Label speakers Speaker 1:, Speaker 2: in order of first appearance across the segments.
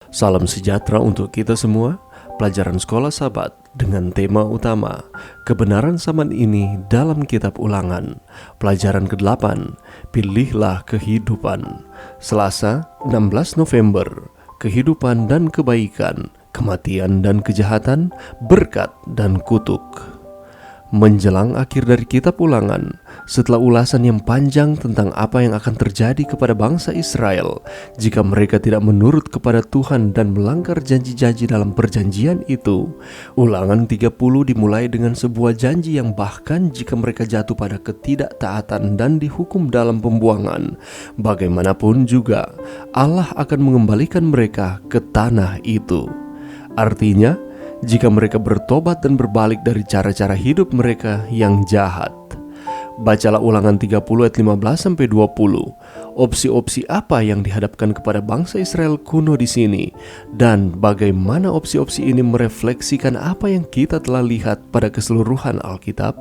Speaker 1: Salam sejahtera untuk kita semua. Pelajaran Sekolah Sabat dengan tema utama kebenaran zaman ini dalam kitab Ulangan. Pelajaran ke-8, pilihlah kehidupan. Selasa, 16 November. Kehidupan dan kebaikan, kematian dan kejahatan, berkat dan kutuk. Menjelang akhir dari kitab Ulangan, setelah ulasan yang panjang tentang apa yang akan terjadi kepada bangsa Israel jika mereka tidak menurut kepada Tuhan dan melanggar janji-janji dalam perjanjian itu, Ulangan 30 dimulai dengan sebuah janji yang bahkan jika mereka jatuh pada ketidaktaatan dan dihukum dalam pembuangan, bagaimanapun juga Allah akan mengembalikan mereka ke tanah itu. Artinya, jika mereka bertobat dan berbalik dari cara-cara hidup mereka yang jahat. Bacalah Ulangan 30 ayat 15-20. Opsi-opsi apa yang dihadapkan kepada bangsa Israel kuno di sini, dan bagaimana opsi-opsi ini merefleksikan apa yang kita telah lihat pada keseluruhan Alkitab?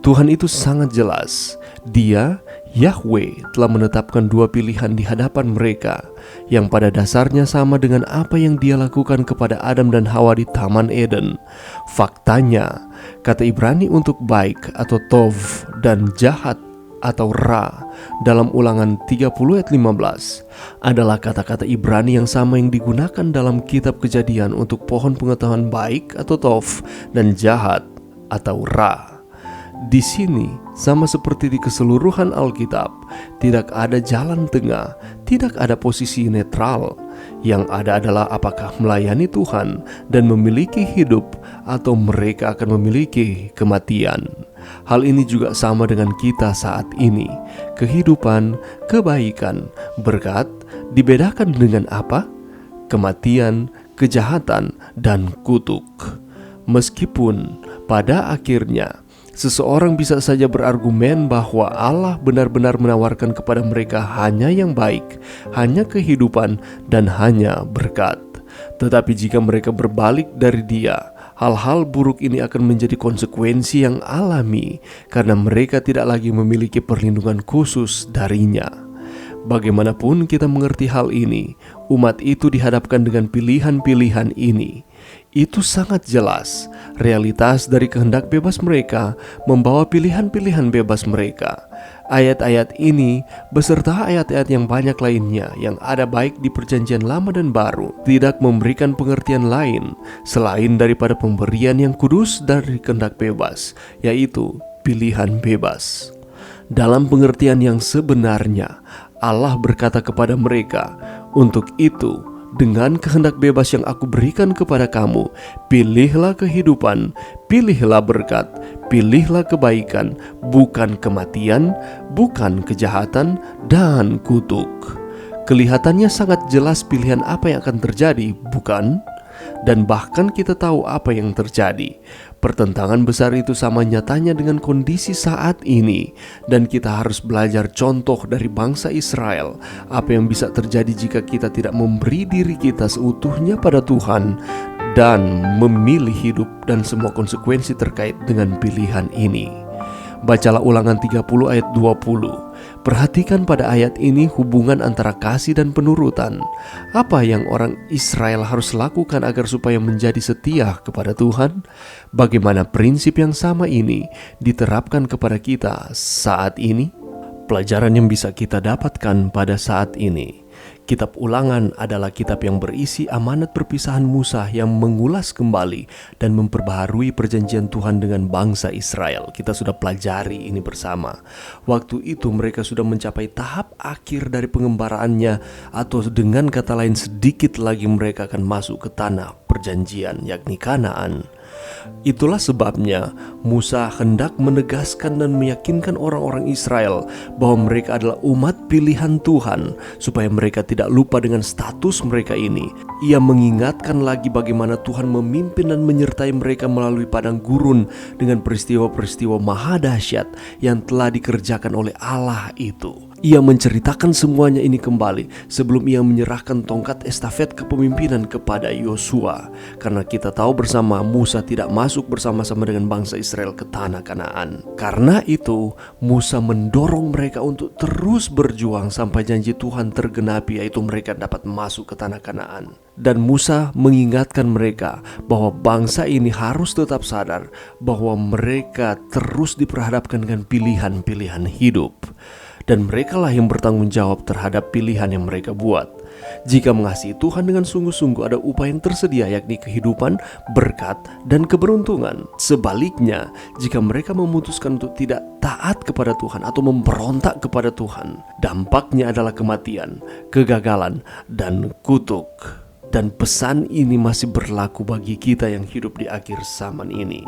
Speaker 1: Tuhan itu sangat jelas. Dia, Yahweh, telah menetapkan dua pilihan di hadapan mereka, yang pada dasarnya sama dengan apa yang Dia lakukan kepada Adam dan Hawa di Taman Eden. Faktanya, kata Ibrani untuk baik atau tov dan jahat atau ra dalam Ulangan 30 ayat 15 adalah kata-kata Ibrani yang sama yang digunakan dalam kitab Kejadian untuk pohon pengetahuan baik atau tov dan jahat atau ra. Di sini, sama seperti di keseluruhan Alkitab, tidak ada jalan tengah, tidak ada posisi netral. Yang ada adalah apakah melayani Tuhan dan memiliki hidup, atau mereka akan memiliki kematian. Hal ini juga sama dengan kita saat ini. Kehidupan, kebaikan, berkat dibedakan dengan apa? Kematian, kejahatan, dan kutuk. Meskipun pada akhirnya seseorang bisa saja berargumen bahwa Allah benar-benar menawarkan kepada mereka hanya yang baik, hanya kehidupan, dan hanya berkat. Tetapi jika mereka berbalik dari Dia, hal-hal buruk ini akan menjadi konsekuensi yang alami karena mereka tidak lagi memiliki perlindungan khusus darinya. Bagaimanapun kita mengerti hal ini, umat itu dihadapkan dengan pilihan-pilihan ini. Itu sangat jelas. Realitas dari kehendak bebas mereka membawa pilihan-pilihan bebas mereka. Ayat-ayat ini beserta ayat-ayat yang banyak lainnya yang ada baik di perjanjian lama dan baru tidak memberikan pengertian lain selain daripada pemberian yang kudus dari kehendak bebas, yaitu pilihan bebas. Dalam pengertian yang sebenarnya, Allah berkata kepada mereka, "Untuk itu, dengan kehendak bebas yang aku berikan kepada kamu, pilihlah kehidupan, pilihlah berkat, pilihlah kebaikan, bukan kematian, bukan kejahatan, dan kutuk." Kelihatannya sangat jelas pilihan apa yang akan terjadi, bukan? Dan bahkan kita tahu apa yang terjadi. Pertentangan besar itu sama nyatanya dengan kondisi saat ini, dan kita harus belajar contoh dari bangsa Israel. Apa yang bisa terjadi jika kita tidak memberi diri kita seutuhnya pada Tuhan dan memilih hidup dan semua konsekuensi terkait dengan pilihan ini. Bacalah Ulangan 30 ayat 20. Perhatikan pada ayat ini hubungan antara kasih dan penurutan. Apa yang orang Israel harus lakukan agar supaya menjadi setia kepada Tuhan? Bagaimana prinsip yang sama ini diterapkan kepada kita saat ini? Pelajaran yang bisa kita dapatkan pada saat ini. Kitab Ulangan adalah kitab yang berisi amanat perpisahan Musa yang mengulas kembali dan memperbaharui perjanjian Tuhan dengan bangsa Israel. Kita sudah pelajari ini bersama. Waktu itu mereka sudah mencapai tahap akhir dari pengembaraannya, atau dengan kata lain sedikit lagi mereka akan masuk ke tanah perjanjian, yakni Kanaan. Itulah sebabnya Musa hendak menegaskan dan meyakinkan orang-orang Israel bahwa mereka adalah umat pilihan Tuhan, supaya mereka tidak lupa dengan status mereka ini. Ia mengingatkan lagi bagaimana Tuhan memimpin dan menyertai mereka melalui padang gurun dengan peristiwa-peristiwa maha dahsyat yang telah dikerjakan oleh Allah itu. Ia menceritakan semuanya ini kembali sebelum ia menyerahkan tongkat estafet kepemimpinan kepada Yosua. Karena kita tahu bersama Musa tidak masuk bersama-sama dengan bangsa Israel ke tanah Kanaan. Karena itu Musa mendorong mereka untuk terus berjuang sampai janji Tuhan tergenapi, yaitu mereka dapat masuk ke tanah Kanaan. Dan Musa mengingatkan mereka bahwa bangsa ini harus tetap sadar bahwa mereka terus diperhadapkan dengan pilihan-pilihan hidup. Dan merekalah yang bertanggung jawab terhadap pilihan yang mereka buat. Jika mengasihi Tuhan dengan sungguh-sungguh, ada upah yang tersedia, yakni kehidupan, berkat, dan keberuntungan. Sebaliknya, jika mereka memutuskan untuk tidak taat kepada Tuhan atau memberontak kepada Tuhan, dampaknya adalah kematian, kegagalan, dan kutuk. Dan pesan ini masih berlaku bagi kita yang hidup di akhir zaman ini.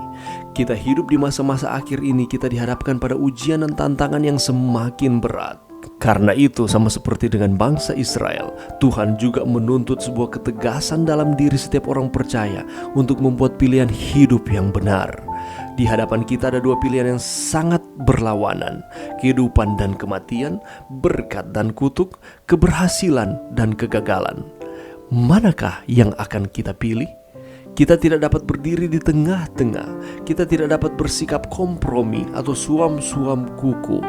Speaker 1: Kita hidup di masa-masa akhir ini, kita dihadapkan pada ujian dan tantangan yang semakin berat. Karena itu, sama seperti dengan bangsa Israel, Tuhan juga menuntut sebuah ketegasan dalam diri setiap orang percaya untuk membuat pilihan hidup yang benar. Di hadapan kita ada dua pilihan yang sangat berlawanan: kehidupan dan kematian, berkat dan kutuk, keberhasilan dan kegagalan. Manakah yang akan kita pilih? Kita tidak dapat berdiri di tengah-tengah. Kita tidak dapat bersikap kompromi atau suam-suam kuku.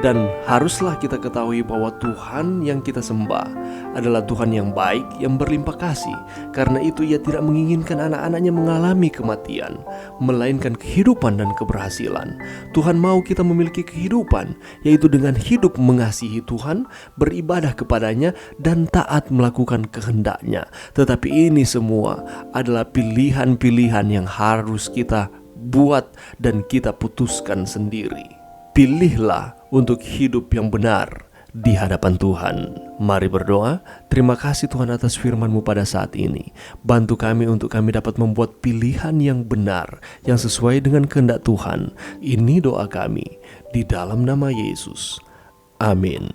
Speaker 1: Dan haruslah kita ketahui bahwa Tuhan yang kita sembah adalah Tuhan yang baik, yang berlimpah kasih. Karena itu Ia tidak menginginkan anak-anaknya mengalami kematian, melainkan kehidupan dan keberhasilan. Tuhan mau kita memiliki kehidupan, yaitu dengan hidup mengasihi Tuhan, beribadah kepadanya, dan taat melakukan kehendak-Nya. Tetapi ini semua adalah pilihan-pilihan yang harus kita buat dan kita putuskan sendiri. Pilihlah untuk hidup yang benar di hadapan Tuhan. Mari berdoa. Terima kasih Tuhan atas firman-Mu pada saat ini. Bantu kami untuk kami dapat membuat pilihan yang benar, yang sesuai dengan kehendak Tuhan. Ini doa kami di dalam nama Yesus. Amin.